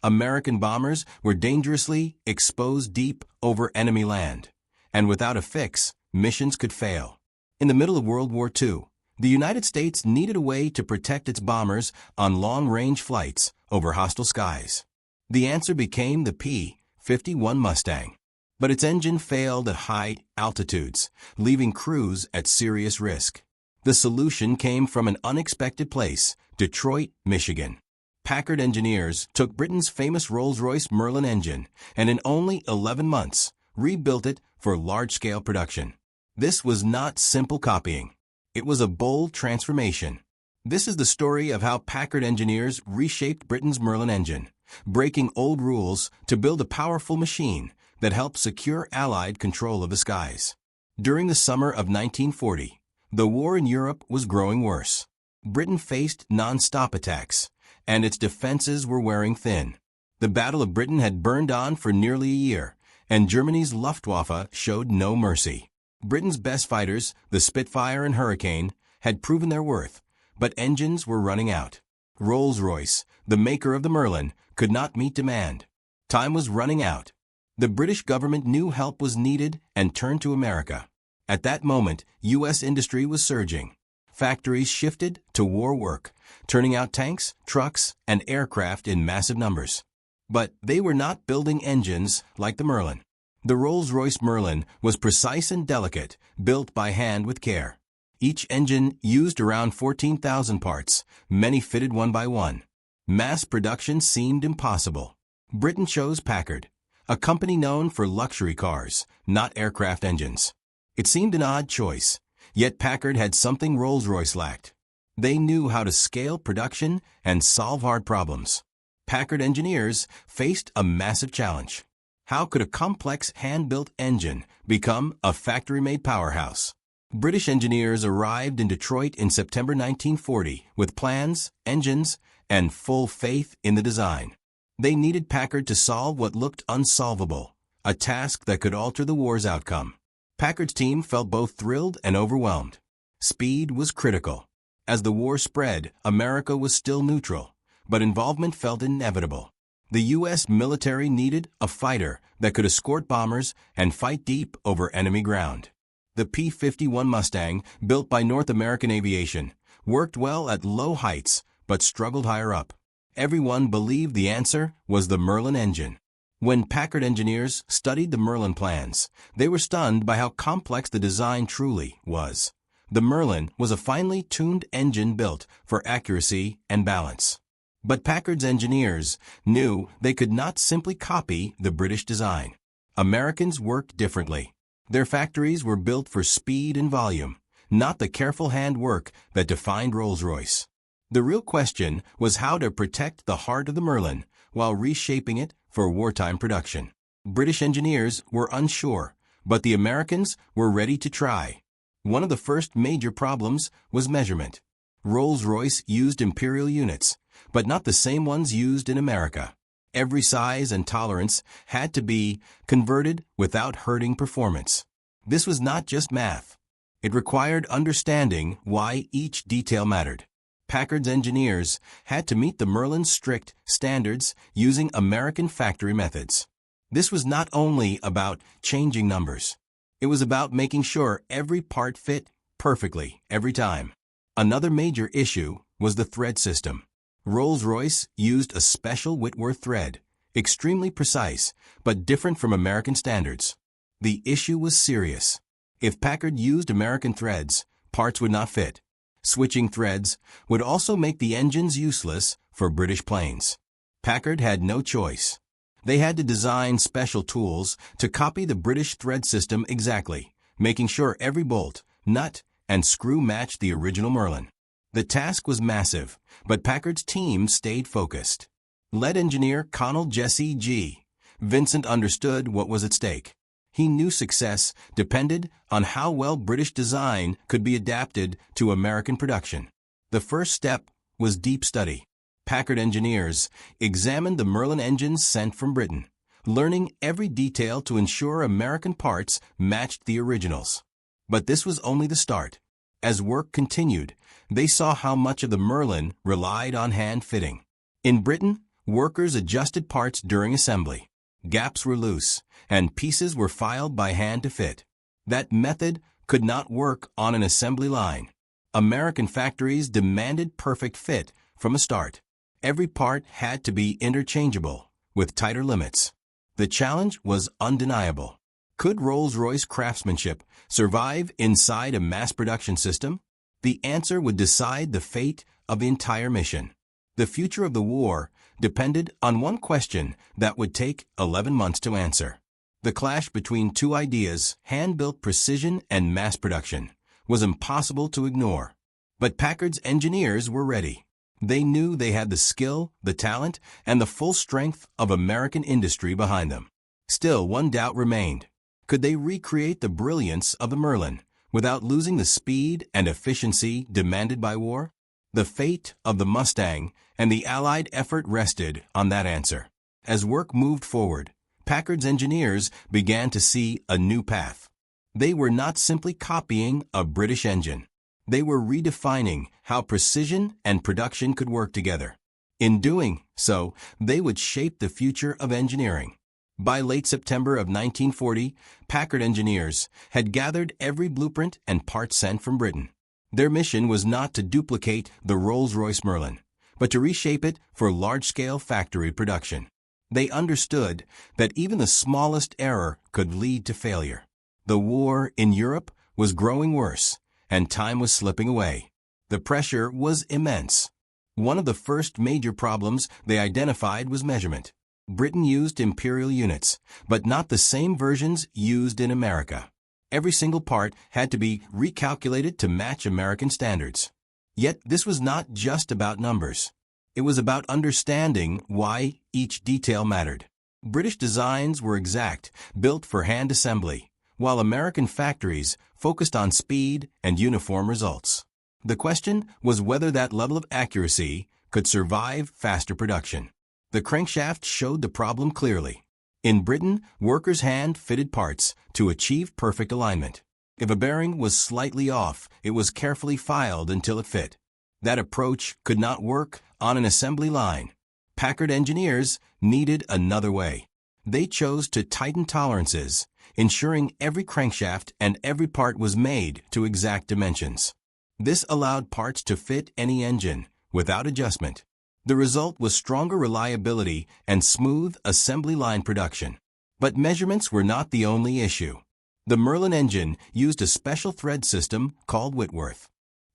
American bombers were dangerously exposed deep over enemy land, and without a fix, missions could fail. In the middle of World War II, the United States needed a way to protect its bombers on long-range flights over hostile skies. The answer became the P-51 Mustang. But its engine failed at high altitudes, leaving crews at serious risk. The solution came from an unexpected place, Detroit, Michigan. Packard engineers took Britain's famous Rolls-Royce Merlin engine and in only 11 months rebuilt it for large-scale production. This was not simple copying. It was a bold transformation. This is the story of how Packard engineers reshaped Britain's Merlin engine, breaking old rules to build a powerful machine that helped secure Allied control of the skies. During the summer of 1940, the war in Europe was growing worse. Britain faced non-stop attacks, and its defenses were wearing thin. The Battle of Britain had burned on for nearly a year, and Germany's Luftwaffe showed no mercy. Britain's best fighters, the Spitfire and Hurricane, had proven their worth, but engines were running out. Rolls-Royce, the maker of the Merlin, could not meet demand. Time was running out. The British government knew help was needed and turned to America. At that moment, U.S. industry was surging. Factories shifted to war work, turning out tanks, trucks, and aircraft in massive numbers. But they were not building engines like the Merlin. The Rolls-Royce Merlin was precise and delicate, built by hand with care. Each engine used around 14,000 parts, many fitted one by one. Mass production seemed impossible. Britain chose Packard, a company known for luxury cars, not aircraft engines. It seemed an odd choice, yet Packard had something Rolls-Royce lacked. They knew how to scale production and solve hard problems. Packard engineers faced a massive challenge. How could a complex hand-built engine become a factory-made powerhouse? British engineers arrived in Detroit in September 1940 with plans, engines, and full faith in the design. They needed Packard to solve what looked unsolvable, a task that could alter the war's outcome. Packard's team felt both thrilled and overwhelmed. Speed was critical. As the war spread, America was still neutral, but involvement felt inevitable. The U.S. military needed a fighter that could escort bombers and fight deep over enemy ground. The P-51 Mustang, built by North American Aviation, worked well at low heights but struggled higher up. Everyone believed the answer was the Merlin engine. When Packard engineers studied the Merlin plans, they were stunned by how complex the design truly was. The Merlin was a finely tuned engine built for accuracy and balance. But Packard's engineers knew they could not simply copy the British design. Americans worked differently. Their factories were built for speed and volume, not the careful handwork that defined Rolls-Royce. The real question was how to protect the heart of the Merlin while reshaping it for wartime production. British engineers were unsure, but the Americans were ready to try. One of the first major problems was measurement. Rolls-Royce used imperial units, but not the same ones used in America. Every size and tolerance had to be converted without hurting performance. This was not just math. It required understanding why each detail mattered. Packard's engineers had to meet the Merlin's strict standards using American factory methods. This was not only about changing numbers. It was about making sure every part fit perfectly every time. Another major issue was the thread system. Rolls-Royce used a special Whitworth thread, extremely precise, but different from American standards. The issue was serious. If Packard used American threads, parts would not fit. Switching threads would also make the engines useless for British planes. Packard had no choice. They had to design special tools to copy the British thread system exactly, making sure every bolt, nut, and screw matched the original Merlin. The task was massive, but Packard's team stayed focused. Lead engineer Colonel Jesse G. Vincent understood what was at stake. He knew success depended on how well British design could be adapted to American production. The first step was deep study. Packard engineers examined the Merlin engines sent from Britain, learning every detail to ensure American parts matched the originals. But this was only the start. As work continued, they saw how much of the Merlin relied on hand fitting. In Britain, Workers adjusted parts during assembly. Gaps were loose, and pieces were filed by hand to fit. That method could not work on an assembly line. American factories demanded perfect fit from the start. Every part had to be interchangeable, with tighter limits. The challenge was undeniable. Could Rolls-Royce craftsmanship survive inside a mass production system? The answer would decide the fate of the entire mission. The future of the war depended on one question that would take 11 months to answer. The clash between two ideas, hand-built precision and mass production, was impossible to ignore. But Packard's engineers were ready. They knew they had the skill, the talent, and the full strength of American industry behind them. Still, one doubt remained. Could they recreate the brilliance of the Merlin without losing the speed and efficiency demanded by war? The fate of the Mustang and the Allied effort rested on that answer. As work moved forward, Packard's engineers began to see a new path. They were not simply copying a British engine. They were redefining how precision and production could work together. In doing so, they would shape the future of engineering. By late September of 1940, Packard engineers had gathered every blueprint and part sent from Britain. Their mission was not to duplicate the Rolls-Royce Merlin, but to reshape it for large-scale factory production. They understood that even the smallest error could lead to failure. The war in Europe was growing worse, and time was slipping away. The pressure was immense. One of the first major problems they identified was measurement. Britain used imperial units, but not the same versions used in America. Every single part had to be recalculated to match American standards. Yet this was not just about numbers. It was about understanding why each detail mattered. British designs were exact, built for hand assembly, while American factories focused on speed and uniform results. The question was whether that level of accuracy could survive faster production. The crankshaft showed the problem clearly. In Britain, workers hand-fitted parts to achieve perfect alignment. If a bearing was slightly off, it was carefully filed until it fit. That approach could not work on an assembly line. Packard engineers needed another way. They chose to tighten tolerances, ensuring every crankshaft and every part was made to exact dimensions. This allowed parts to fit any engine without adjustment. The result was stronger reliability and smooth assembly line production. But measurements were not the only issue. The Merlin engine used a special thread system called Whitworth.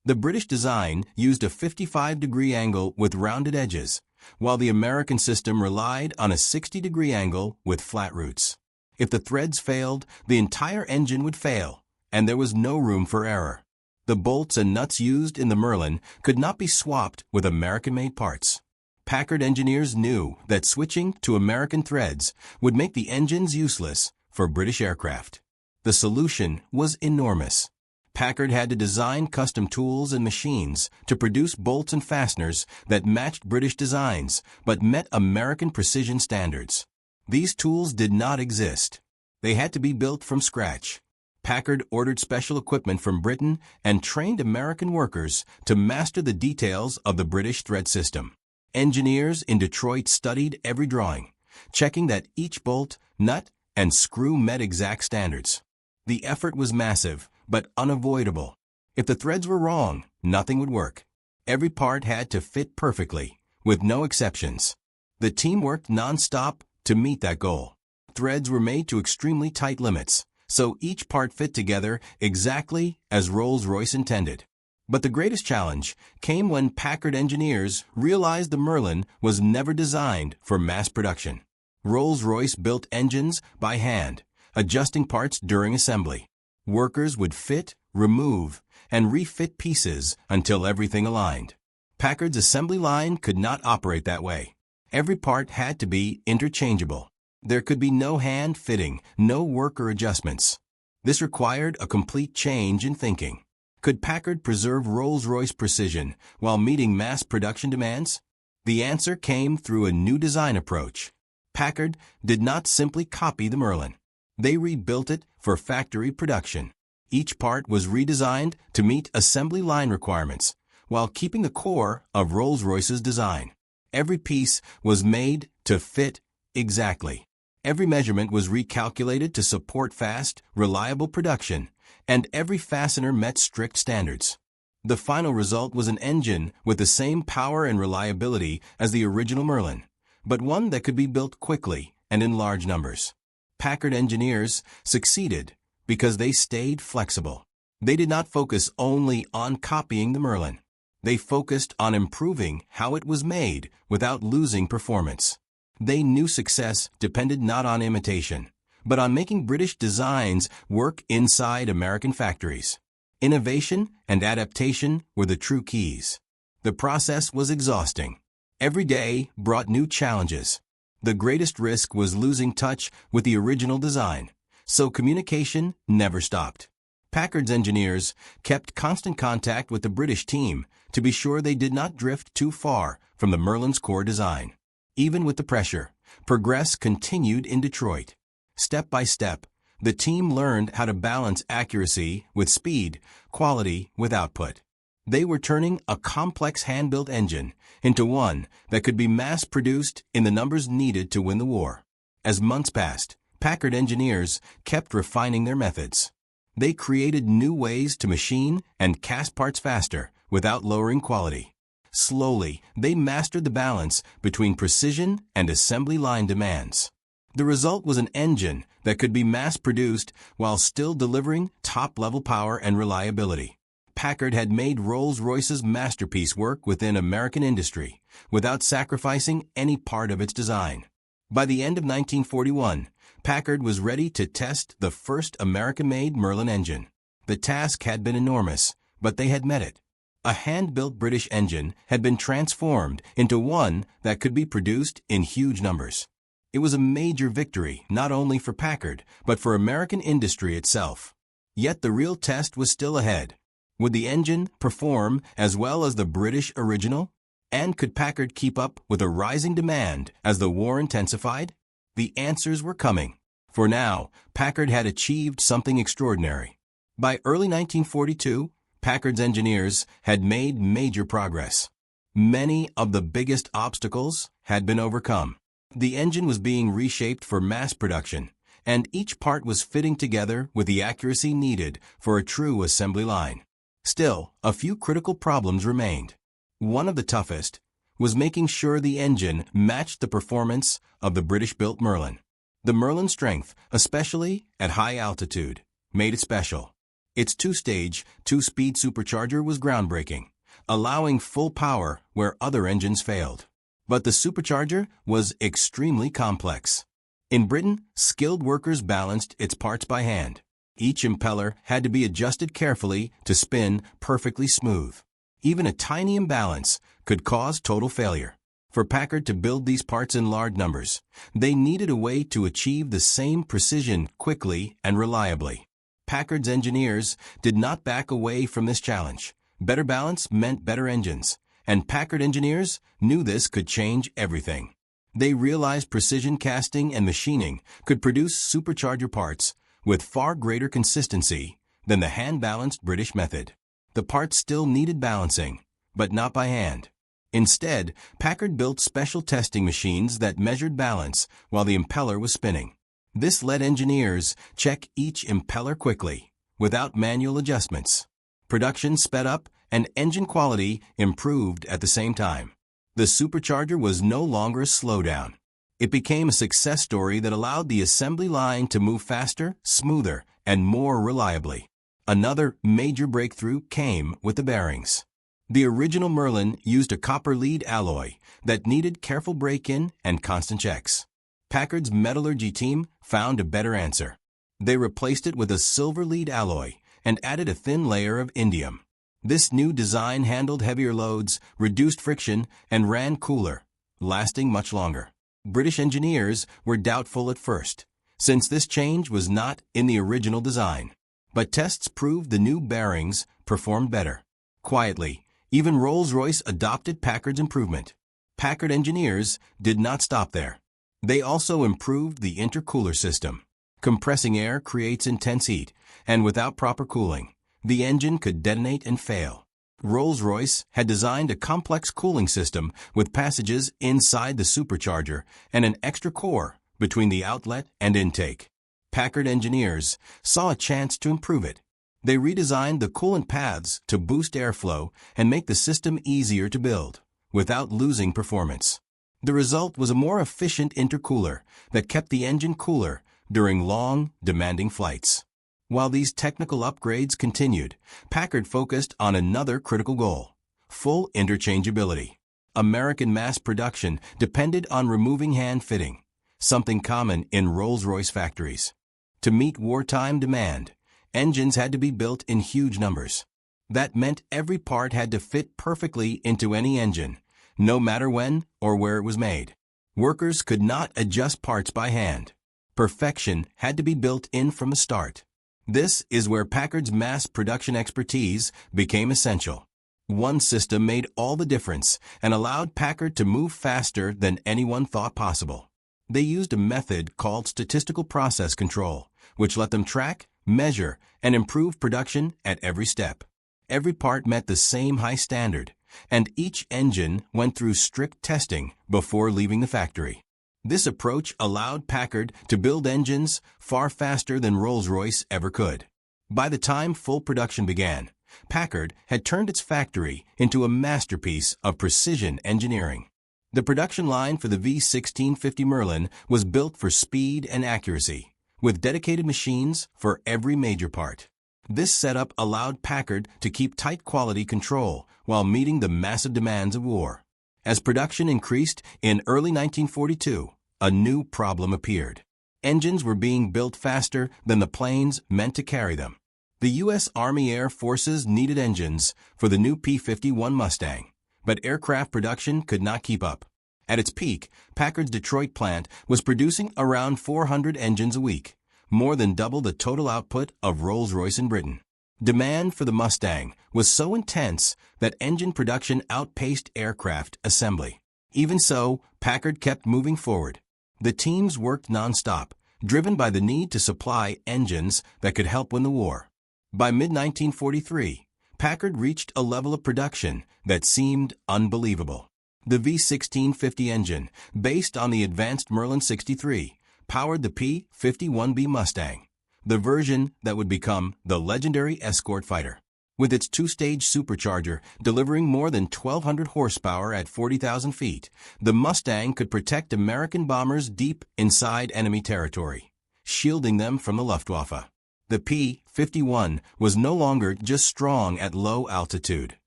The British design used a 55-degree angle with rounded edges, while the American system relied on a 60-degree angle with flat roots. If the threads failed, the entire engine would fail, and there was no room for error. The bolts and nuts used in the Merlin could not be swapped with American-made parts. Packard engineers knew that switching to American threads would make the engines useless for British aircraft. The solution was enormous. Packard had to design custom tools and machines to produce bolts and fasteners that matched British designs but met American precision standards. These tools did not exist. They had to be built from scratch. Packard ordered special equipment from Britain and trained American workers to master the details of the British thread system. Engineers in Detroit studied every drawing, checking that each bolt, nut, and screw met exact standards. The effort was massive, but unavoidable. If the threads were wrong, nothing would work. Every part had to fit perfectly, with no exceptions. The team worked non-stop to meet that goal. Threads were made to extremely tight limits, so each part fit together exactly as Rolls-Royce intended. But the greatest challenge came when Packard engineers realized the Merlin was never designed for mass production. Rolls-Royce built engines by hand, adjusting parts during assembly. Workers would fit, remove, and refit pieces until everything aligned. Packard's assembly line could not operate that way. Every part had to be interchangeable. There could be no hand fitting, no worker adjustments. This required a complete change in thinking. Could Packard preserve Rolls-Royce precision while meeting mass production demands? The answer came through a new design approach. Packard did not simply copy the Merlin. They rebuilt it for factory production. Each part was redesigned to meet assembly line requirements, while keeping the core of Rolls-Royce's design. Every piece was made to fit exactly. Every measurement was recalculated to support fast, reliable production, and every fastener met strict standards. The final result was an engine with the same power and reliability as the original Merlin, but one that could be built quickly and in large numbers. Packard engineers succeeded because they stayed flexible. They did not focus only on copying the Merlin. They focused on improving how it was made without losing performance. They knew success depended not on imitation, but on making British designs work inside American factories. Innovation and adaptation were the true keys. The process was exhausting. Every day brought new challenges. The greatest risk was losing touch with the original design, so communication never stopped. Packard's engineers kept constant contact with the British team to be sure they did not drift too far from the Merlin's core design. Even with the pressure, progress continued in Detroit. Step by step, the team learned how to balance accuracy with speed, quality with output. They were turning a complex hand-built engine into one that could be mass-produced in the numbers needed to win the war. As months passed, Packard engineers kept refining their methods. They created new ways to machine and cast parts faster without lowering quality. Slowly, they mastered the balance between precision and assembly line demands. The result was an engine that could be mass-produced while still delivering top-level power and reliability. Packard had made Rolls-Royce's masterpiece work within American industry without sacrificing any part of its design. By the end of 1941, Packard was ready to test the first American-made Merlin engine. The task had been enormous, but they had met it. A hand-built British engine had been transformed into one that could be produced in huge numbers. It was a major victory not only for Packard, but for American industry itself. Yet the real test was still ahead. Would the engine perform as well as the British original? And could Packard keep up with a rising demand as the war intensified? The answers were coming. For now, Packard had achieved something extraordinary. By early 1942, Packard's engineers had made major progress. Many of the biggest obstacles had been overcome. The engine was being reshaped for mass production, and each part was fitting together with the accuracy needed for a true assembly line. Still, a few critical problems remained. One of the toughest was making sure the engine matched the performance of the British-built Merlin. The Merlin's strength, especially at high altitude, made it special. Its two-stage, two-speed supercharger was groundbreaking, allowing full power where other engines failed. But the supercharger was extremely complex. In Britain, skilled workers balanced its parts by hand. Each impeller had to be adjusted carefully to spin perfectly smooth. Even a tiny imbalance could cause total failure. For Packard to build these parts in large numbers, they needed a way to achieve the same precision quickly and reliably. Packard's engineers did not back away from this challenge. Better balance meant better engines, and Packard engineers knew this could change everything. They realized precision casting and machining could produce supercharger parts with far greater consistency than the hand-balanced British method. The parts still needed balancing, but not by hand. Instead, Packard built special testing machines that measured balance while the impeller was spinning. This let engineers check each impeller quickly, without manual adjustments. Production sped up and engine quality improved at the same time. The supercharger was no longer a slowdown. It became a success story that allowed the assembly line to move faster, smoother, and more reliably. Another major breakthrough came with the bearings. The original Merlin used a copper lead alloy that needed careful break-in and constant checks. Packard's metallurgy team found a better answer. They replaced it with a silver lead alloy and added a thin layer of indium. This new design handled heavier loads, reduced friction, and ran cooler, lasting much longer. British engineers were doubtful at first, since this change was not in the original design. But tests proved the new bearings performed better. Quietly, even Rolls-Royce adopted Packard's improvement. Packard engineers did not stop there. They also improved the intercooler system. Compressing air creates intense heat, and without proper cooling, the engine could detonate and fail. Rolls-Royce had designed a complex cooling system with passages inside the supercharger and an extra core between the outlet and intake. Packard engineers saw a chance to improve it. They redesigned the coolant paths to boost airflow and make the system easier to build, without losing performance. The result was a more efficient intercooler that kept the engine cooler during long, demanding flights. While these technical upgrades continued, Packard focused on another critical goal: full interchangeability. American mass production depended on removing hand fitting, something common in Rolls-Royce factories. To meet wartime demand, engines had to be built in huge numbers. That meant every part had to fit perfectly into any engine, no matter when or where it was made. Workers could not adjust parts by hand. Perfection had to be built in from the start. This is where Packard's mass production expertise became essential. One system made all the difference and allowed Packard to move faster than anyone thought possible. They used a method called statistical process control, which let them track, measure, and improve production at every step. Every part met the same high standard, and each engine went through strict testing before leaving the factory. This approach allowed Packard to build engines far faster than Rolls-Royce ever could. By the time full production began, Packard had turned its factory into a masterpiece of precision engineering. The production line for the V1650 Merlin was built for speed and accuracy, with dedicated machines for every major part. This setup allowed Packard to keep tight quality control while meeting the massive demands of war. As production increased in early 1942, a new problem appeared. Engines were being built faster than the planes meant to carry them. The U.S. Army Air Forces needed engines for the new P-51 Mustang, but aircraft production could not keep up. At its peak, Packard's Detroit plant was producing around 400 engines a week, more than double the total output of Rolls-Royce in Britain. Demand for the Mustang was so intense that engine production outpaced aircraft assembly. Even so, Packard kept moving forward. The teams worked non-stop, driven by the need to supply engines that could help win the war. By mid-1943, Packard reached a level of production that seemed unbelievable. The V1650 engine, based on the advanced Merlin 63, powered the P-51B Mustang, the version that would become the legendary escort fighter. With its two-stage supercharger delivering more than 1,200 horsepower at 40,000 feet, the Mustang could protect American bombers deep inside enemy territory, shielding them from the Luftwaffe. The P-51 was no longer just strong at low altitude.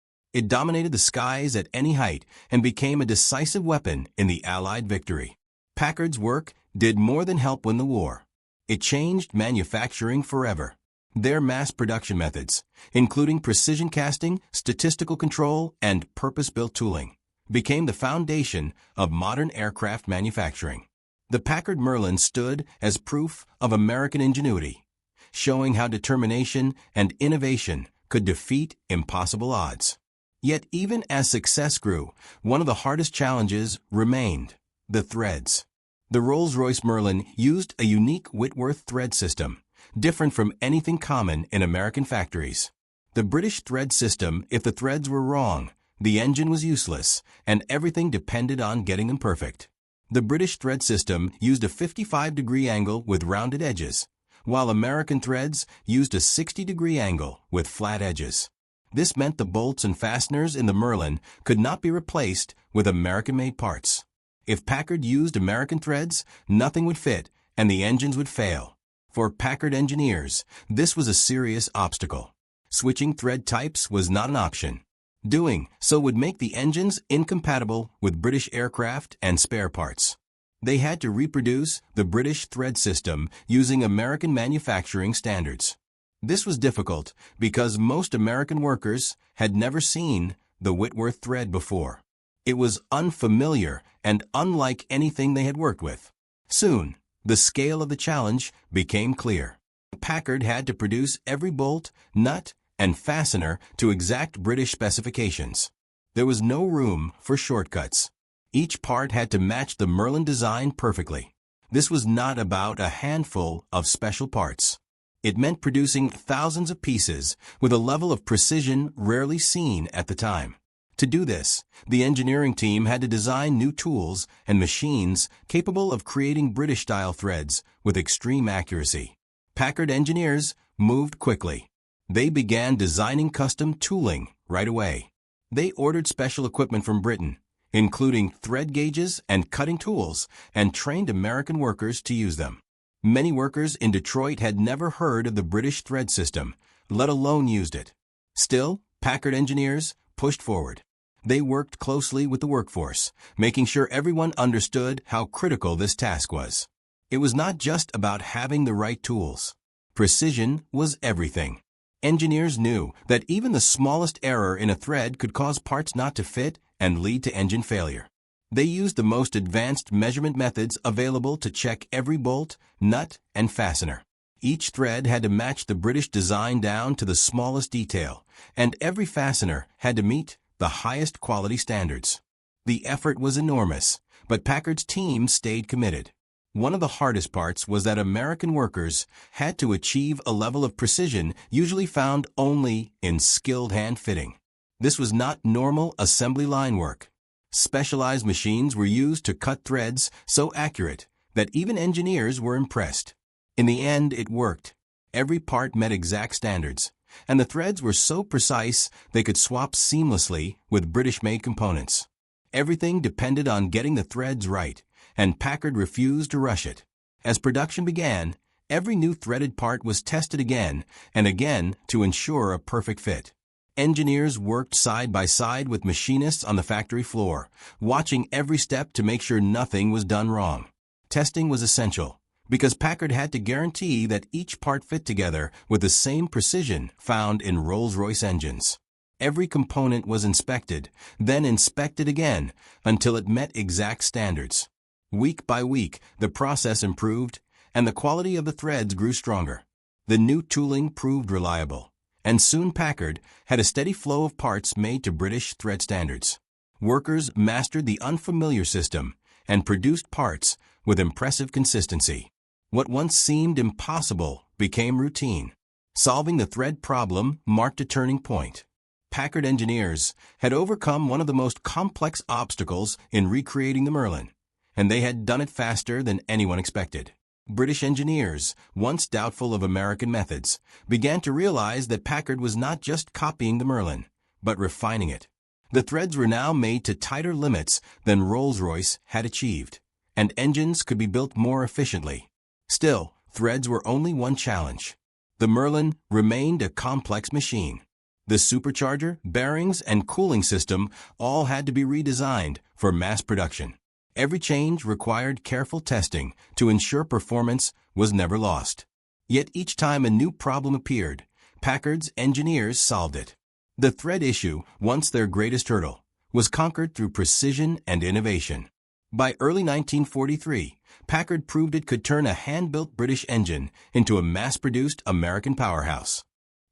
It dominated the skies at any height and became a decisive weapon in the Allied victory. Packard's work did more than help win the war. It changed manufacturing forever. Their mass production methods, including precision casting, statistical control, and purpose-built tooling, became the foundation of modern aircraft manufacturing. The Packard Merlin stood as proof of American ingenuity, showing how determination and innovation could defeat impossible odds. Yet even as success grew, one of the hardest challenges remained: the threads. The Rolls-Royce Merlin used a unique Whitworth thread system, different from anything common in American factories. The British thread system, if the threads were wrong, the engine was useless, and everything depended on getting them perfect. The British thread system used a 55-degree angle with rounded edges, while American threads used a 60-degree angle with flat edges. This meant the bolts and fasteners in the Merlin could not be replaced with American-made parts. If Packard used American threads, nothing would fit and the engines would fail. For Packard engineers, this was a serious obstacle. Switching thread types was not an option. Doing so would make the engines incompatible with British aircraft and spare parts. They had to reproduce the British thread system using American manufacturing standards. This was difficult because most American workers had never seen the Whitworth thread before. It was unfamiliar and unlike anything they had worked with. Soon, the scale of the challenge became clear. Packard had to produce every bolt, nut, and fastener to exact British specifications. There was no room for shortcuts. Each part had to match the Merlin design perfectly. This was not about a handful of special parts. It meant producing thousands of pieces with a level of precision rarely seen at the time. To do this, the engineering team had to design new tools and machines capable of creating British-style threads with extreme accuracy. Packard engineers moved quickly. They began designing custom tooling right away. They ordered special equipment from Britain, including thread gauges and cutting tools, and trained American workers to use them. Many workers in Detroit had never heard of the British thread system, let alone used it. Still, Packard engineers pushed forward. They worked closely with the workforce, making sure everyone understood how critical this task was. It was not just about having the right tools. Precision was everything. Engineers knew that even the smallest error in a thread could cause parts not to fit and lead to engine failure. They used the most advanced measurement methods available to check every bolt, nut, and fastener. Each thread had to match the British design down to the smallest detail, and every fastener had to meet the highest quality standards. The effort was enormous, but Packard's team stayed committed. One of the hardest parts was that American workers had to achieve a level of precision usually found only in skilled hand fitting. This was not normal assembly line work. Specialized machines were used to cut threads so accurate that even engineers were impressed. In the end, it worked. Every part met exact standards, and the threads were so precise they could swap seamlessly with British-made components. Everything depended on getting the threads right, and Packard refused to rush it. As production began, every new threaded part was tested again and again to ensure a perfect fit. Engineers worked side by side with machinists on the factory floor, watching every step to make sure nothing was done wrong. Testing was essential, because Packard had to guarantee that each part fit together with the same precision found in Rolls-Royce engines. Every component was inspected, then inspected again, until it met exact standards. Week by week, the process improved, and the quality of the threads grew stronger. The new tooling proved reliable, and soon Packard had a steady flow of parts made to British thread standards. Workers mastered the unfamiliar system and produced parts with impressive consistency. What once seemed impossible became routine. Solving the thread problem marked a turning point. Packard engineers had overcome one of the most complex obstacles in recreating the Merlin, and they had done it faster than anyone expected. British engineers, once doubtful of American methods, began to realize that Packard was not just copying the Merlin, but refining it. The threads were now made to tighter limits than Rolls-Royce had achieved, and engines could be built more efficiently. Still, threads were only one challenge. The Merlin remained a complex machine. The supercharger, bearings, and cooling system all had to be redesigned for mass production. Every change required careful testing to ensure performance was never lost. Yet each time a new problem appeared, Packard's engineers solved it. The thread issue, once their greatest hurdle, was conquered through precision and innovation. By early 1943, Packard proved it could turn a hand-built British engine into a mass-produced American powerhouse.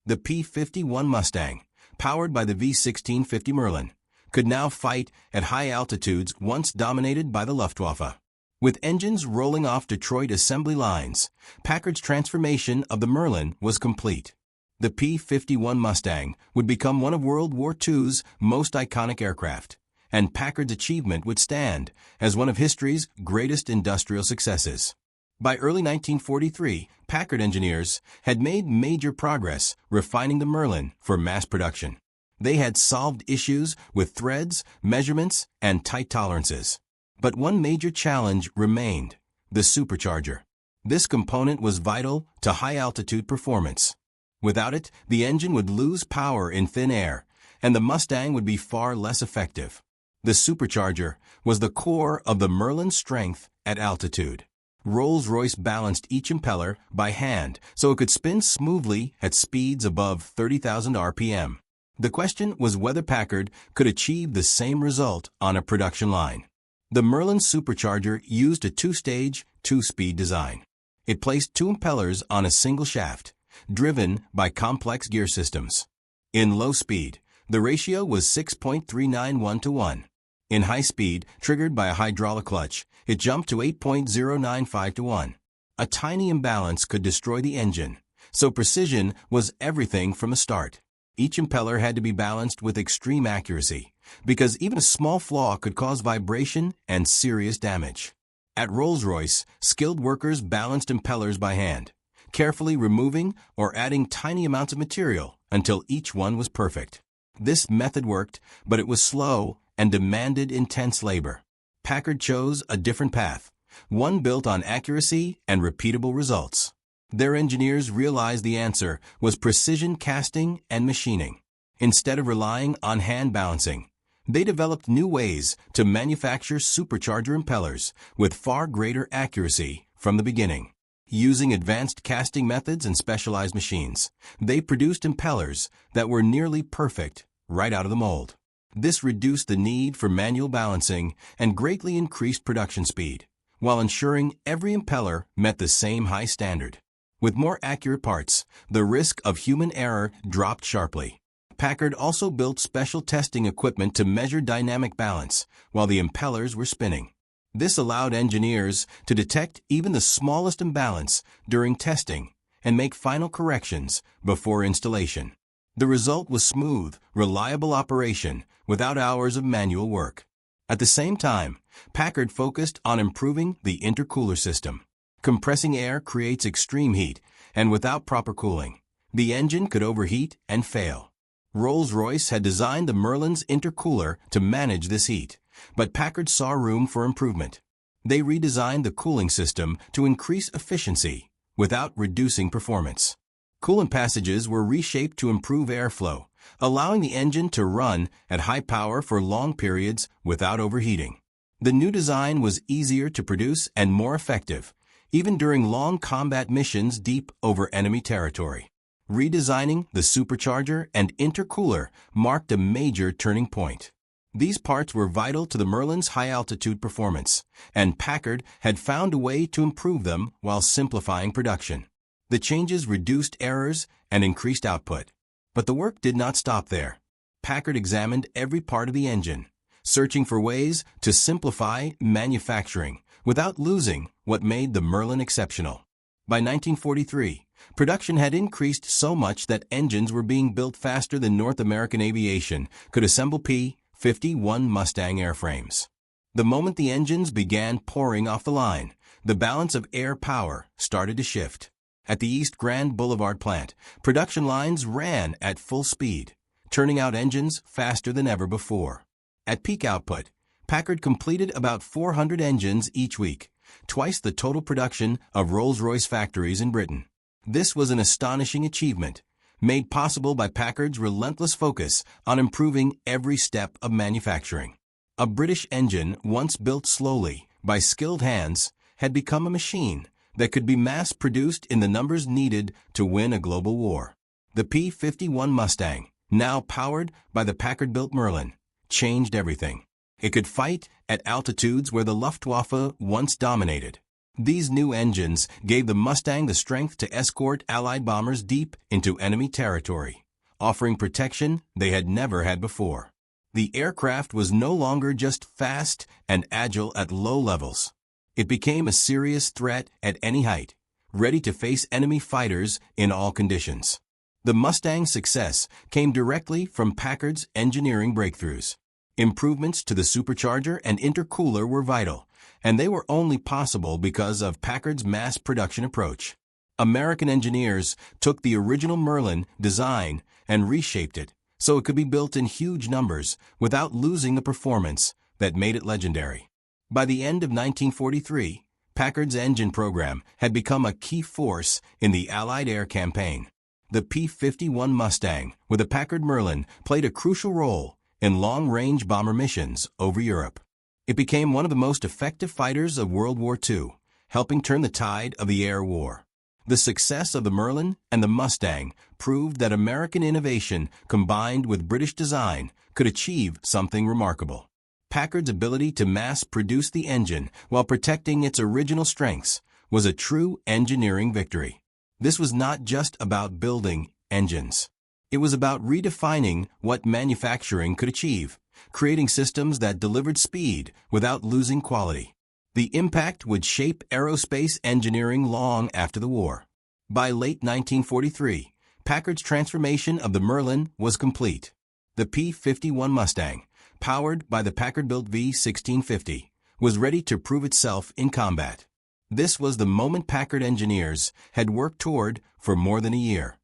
The P-51 Mustang, powered by the V-1650 Merlin, could now fight at high altitudes once dominated by the Luftwaffe. With engines rolling off Detroit assembly lines, Packard's transformation of the Merlin was complete. The P-51 Mustang would become one of World War II's most iconic aircraft, and Packard's achievement would stand as one of history's greatest industrial successes. By early 1943, Packard engineers had made major progress refining the Merlin for mass production. They had solved issues with threads, measurements, and tight tolerances. But one major challenge remained: the supercharger. This component was vital to high-altitude performance. Without it, the engine would lose power in thin air, and the Mustang would be far less effective. The supercharger was the core of the Merlin's strength at altitude. Rolls-Royce balanced each impeller by hand so it could spin smoothly at speeds above 30,000 RPM. The question was whether Packard could achieve the same result on a production line. The Merlin supercharger used a two-stage, two-speed design. It placed two impellers on a single shaft, driven by complex gear systems. In low speed, the ratio was 6.391 to 1. In high speed, triggered by a hydraulic clutch, it jumped to 8.095 to 1. A tiny imbalance could destroy the engine, So precision was everything from the start. Each impeller had to be balanced with extreme accuracy, because even a small flaw could cause vibration and serious damage. At Rolls-Royce, skilled workers balanced impellers by hand, carefully removing or adding tiny amounts of material until each one was perfect. This method worked, but it was slow and demanded intense labor. Packard chose a different path, one built on accuracy and repeatable results. Their engineers realized the answer was precision casting and machining. Instead of relying on hand balancing, they developed new ways to manufacture supercharger impellers with far greater accuracy from the beginning. Using advanced casting methods and specialized machines, they produced impellers that were nearly perfect right out of the mold. This reduced the need for manual balancing and greatly increased production speed, while ensuring every impeller met the same high standard. With more accurate parts, the risk of human error dropped sharply. Packard also built special testing equipment to measure dynamic balance while the impellers were spinning. This allowed engineers to detect even the smallest imbalance during testing and make final corrections before installation. The result was smooth, reliable operation without hours of manual work. At the same time, Packard focused on improving the intercooler system. Compressing air creates extreme heat, and without proper cooling, the engine could overheat and fail. Rolls-Royce had designed the Merlin's intercooler to manage this heat, but Packard saw room for improvement. They redesigned the cooling system to increase efficiency without reducing performance. Coolant passages were reshaped to improve airflow, allowing the engine to run at high power for long periods without overheating. The new design was easier to produce and more effective, even during long combat missions deep over enemy territory. Redesigning the supercharger and intercooler marked a major turning point. These parts were vital to the Merlin's high-altitude performance, and Packard had found a way to improve them while simplifying production. The changes reduced errors and increased output. But the work did not stop there. Packard examined every part of the engine, searching for ways to simplify manufacturing without losing what made the Merlin exceptional. By 1943, production had increased so much that engines were being built faster than North American Aviation could assemble P-51 Mustang airframes. The moment the engines began pouring off the line, the balance of air power started to shift. At the East Grand Boulevard plant, production lines ran at full speed, turning out engines faster than ever before. At peak output, Packard completed about 400 engines each week, twice the total production of Rolls-Royce factories in Britain. This was an astonishing achievement, made possible by Packard's relentless focus on improving every step of manufacturing. A British engine, once built slowly by skilled hands, had become a machine that could be mass-produced in the numbers needed to win a global war. The P-51 Mustang, now powered by the Packard-built Merlin, changed everything. It could fight at altitudes where the Luftwaffe once dominated. These new engines gave the Mustang the strength to escort Allied bombers deep into enemy territory, offering protection they had never had before. The aircraft was no longer just fast and agile at low levels. It became a serious threat at any height, ready to face enemy fighters in all conditions. The Mustang's success came directly from Packard's engineering breakthroughs. Improvements to the supercharger and intercooler were vital, and they were only possible because of Packard's mass production approach. American engineers took the original Merlin design and reshaped it so it could be built in huge numbers without losing the performance that made it legendary. By the end of 1943, Packard's engine program had become a key force in the Allied air campaign. The P-51 Mustang with a Packard Merlin played a crucial role in long-range bomber missions over Europe. It became one of the most effective fighters of World War II, helping turn the tide of the air war. The success of the Merlin and the Mustang proved that American innovation combined with British design could achieve something remarkable. Packard's ability to mass-produce the engine while protecting its original strengths was a true engineering victory. This was not just about building engines. It was about redefining what manufacturing could achieve, creating systems that delivered speed without losing quality. The impact would shape aerospace engineering long after the war. By late 1943, Packard's transformation of the Merlin was complete. The P-51 Mustang, powered by the Packard-built V1650, was ready to prove itself in combat. This was the moment Packard engineers had worked toward for more than a year.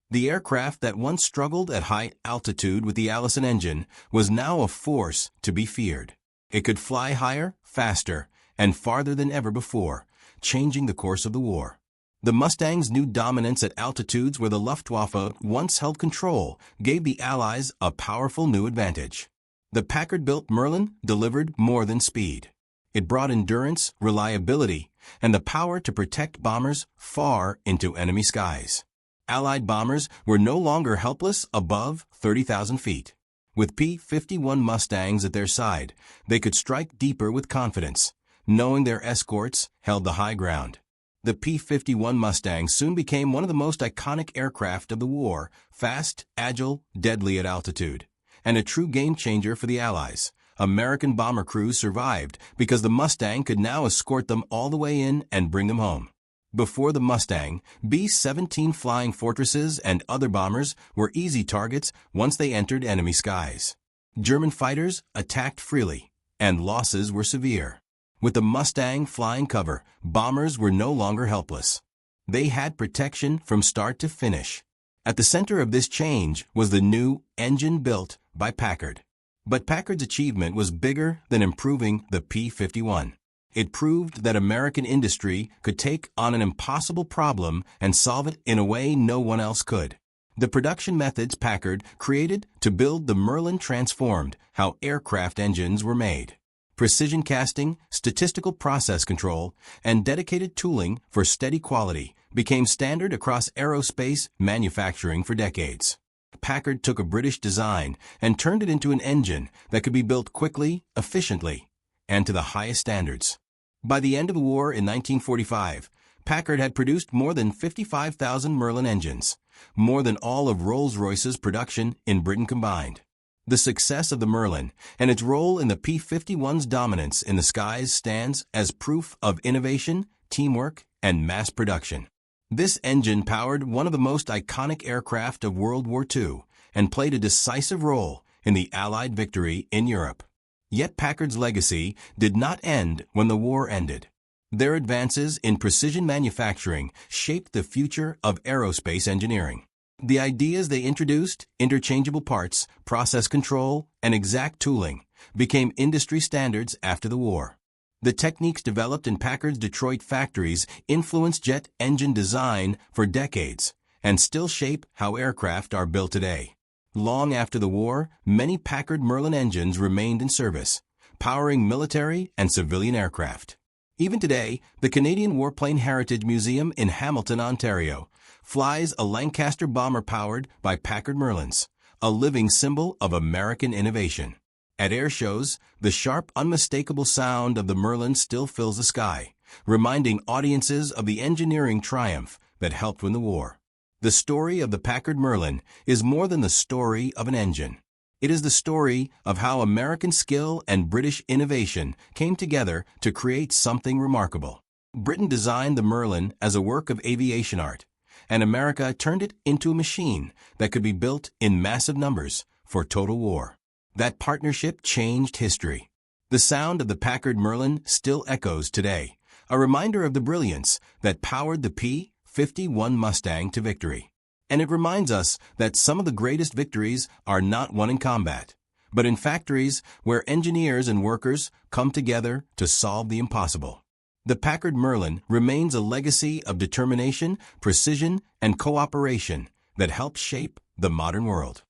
The aircraft that once struggled at high altitude with the Allison engine was now a force to be feared. It could fly higher, faster, and farther than ever before, changing the course of the war. The Mustang's new dominance at altitudes where the Luftwaffe once held control gave the Allies a powerful new advantage. The Packard-built Merlin delivered more than speed. It brought endurance, reliability, and the power to protect bombers far into enemy skies. Allied bombers were no longer helpless above 30,000 feet. With P-51 Mustangs at their side, they could strike deeper with confidence, knowing their escorts held the high ground. The P-51 Mustang soon became one of the most iconic aircraft of the war, fast, agile, deadly at altitude, and a true game-changer for the Allies. American bomber crews survived because the Mustang could now escort them all the way in and bring them home. Before the Mustang, B-17 Flying Fortresses and other bombers were easy targets once they entered enemy skies. German fighters attacked freely, and losses were severe. With the Mustang flying cover, bombers were no longer helpless. They had protection from start to finish. At the center of this change was the new engine built by Packard. But Packard's achievement was bigger than improving the P-51. It proved that American industry could take on an impossible problem and solve it in a way no one else could. The production methods Packard created to build the Merlin transformed how aircraft engines were made. Precision casting, statistical process control, and dedicated tooling for steady quality became standard across aerospace manufacturing for decades. Packard took a British design and turned it into an engine that could be built quickly, efficiently, and to the highest standards. By the end of the war in 1945, Packard had produced more than 55,000 Merlin engines, more than all of Rolls-Royce's production in Britain combined. The success of the Merlin and its role in the P-51's dominance in the skies stands as proof of innovation, teamwork, and mass production. This engine powered one of the most iconic aircraft of World War II and played a decisive role in the Allied victory in Europe. Yet Packard's legacy did not end when the war ended. Their advances in precision manufacturing shaped the future of aerospace engineering. The ideas they introduced, interchangeable parts, process control, and exact tooling, became industry standards after the war. The techniques developed in Packard's Detroit factories influenced jet engine design for decades and still shape how aircraft are built today. Long after the war, many Packard Merlin engines remained in service, powering military and civilian aircraft. Even today, the Canadian Warplane Heritage Museum in Hamilton, Ontario, flies a Lancaster bomber powered by Packard Merlins, a living symbol of American innovation. At air shows, the sharp, unmistakable sound of the Merlin still fills the sky, reminding audiences of the engineering triumph that helped win the war. The story of the Packard Merlin is more than the story of an engine. It is the story of how American skill and British innovation came together to create something remarkable. Britain designed the Merlin as a work of aviation art, and America turned it into a machine that could be built in massive numbers for total war. That partnership changed history. The sound of the Packard Merlin still echoes today, a reminder of the brilliance that powered the P-51 Mustang to victory. And it reminds us that some of the greatest victories are not won in combat, but in factories where engineers and workers come together to solve the impossible. The Packard Merlin remains a legacy of determination, precision, and cooperation that helped shape the modern world.